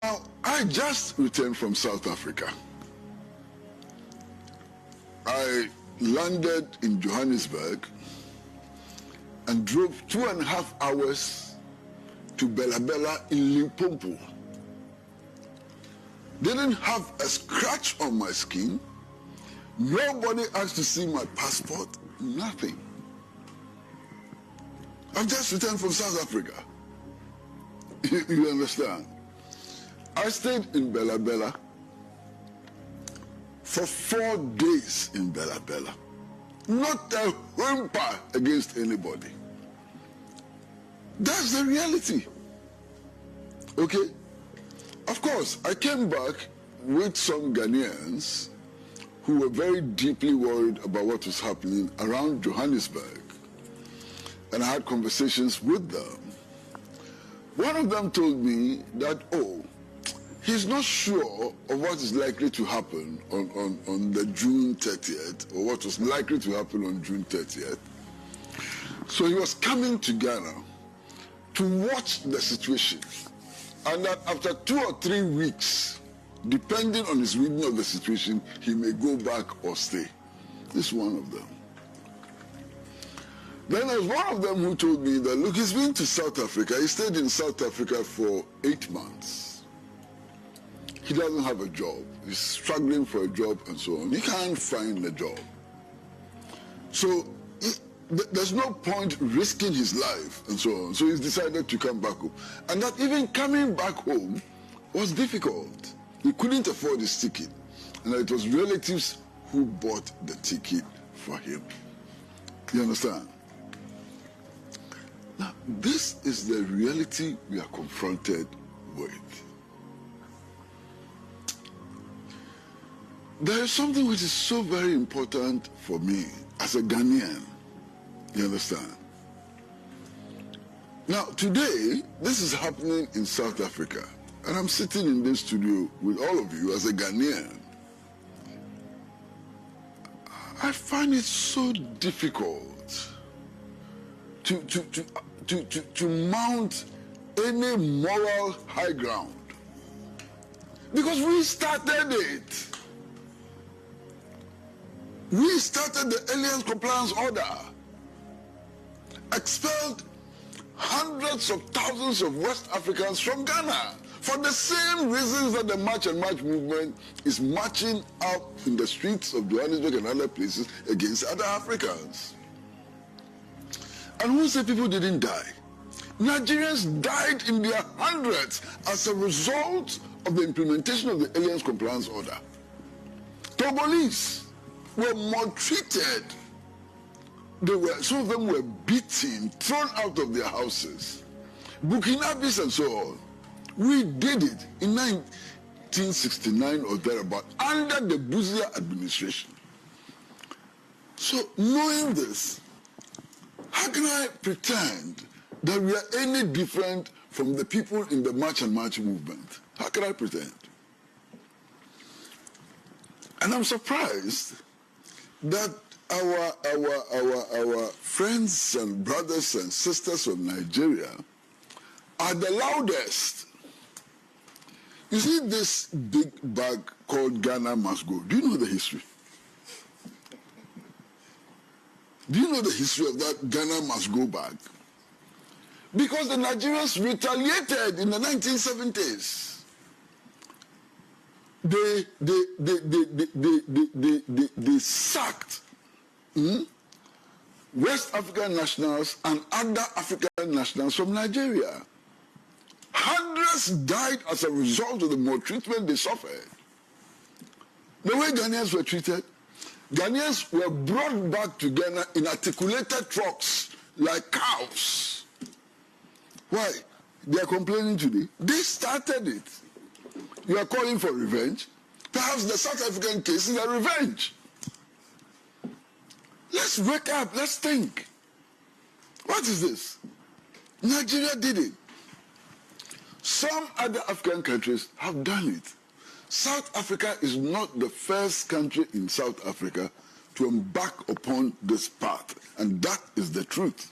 Now, I just returned from South Africa. I landed in Johannesburg and drove 2.5 hours to Bella Bella in Limpopo. Didn't have a scratch on my skin. Nobody asked to see my passport, nothing. I've just returned from South Africa. You understand? I stayed in Bella Bella for 4 days in Bella Bella. Not a whimper against anybody. That's the reality. Okay? Of course, I came back with some Ghanaians who were very deeply worried about what was happening around Johannesburg. And I had conversations with them. One of them told me that, he's not sure of what is likely to happen on the June 30th, or what was likely to happen on June 30th. So he was coming to Ghana to watch the situation. And that after 2 or 3 weeks, depending on his reading of the situation, he may go back or stay. This is one of them. Then there was one of them who told me that, look, he's been to South Africa. He stayed in South Africa for 8 months. He doesn't have a job. He's struggling for a job and so on. He can't find a job. So there's no point risking his life and so on. So he's decided to come back home. And that even coming back home was difficult. He couldn't afford his ticket. And it was relatives who bought the ticket for him. You understand? Now, this is the reality we are confronted with. There is something which is so very important for me as a Ghanaian. You understand? Now, today, this is happening in South Africa. And I'm sitting in this studio with all of you as a Ghanaian. I find it so difficult to mount any moral high ground. Because we started it. We started the Aliens Compliance Order, expelled hundreds of thousands of West Africans from Ghana for the same reasons that the March and March movement is marching out in the streets of Johannesburg and other places against other Africans. And who say people didn't die? Nigerians died in their hundreds as a result of the implementation of the Aliens Compliance Order. Togolese were maltreated. Some of them were beaten, thrown out of their houses. Burkinabes and so on. We did it in 1969 or thereabout under the Buzia administration. So knowing this, how can I pretend that we are any different from the people in the March and March movement? How can I pretend? And I'm surprised that our friends and brothers and sisters of Nigeria are the loudest. You see this big bag called Ghana Must Go. Do you know the history? Do you know the history of that Ghana Must Go bag? Because the Nigerians retaliated in the 1970s. They sacked West African nationals and other African nationals from Nigeria. Hundreds died as a result of the maltreatment they suffered. The way Ghanaians were treated, Ghanaians were brought back to Ghana in articulated trucks like cows. Why? They are complaining today. They started it. You are calling for revenge. Perhaps the South African case is a revenge. Let's wake up. Let's think. What is this? Nigeria did it. Some other African countries have done it. South Africa is not the first country in South Africa to embark upon this path, and that is the truth.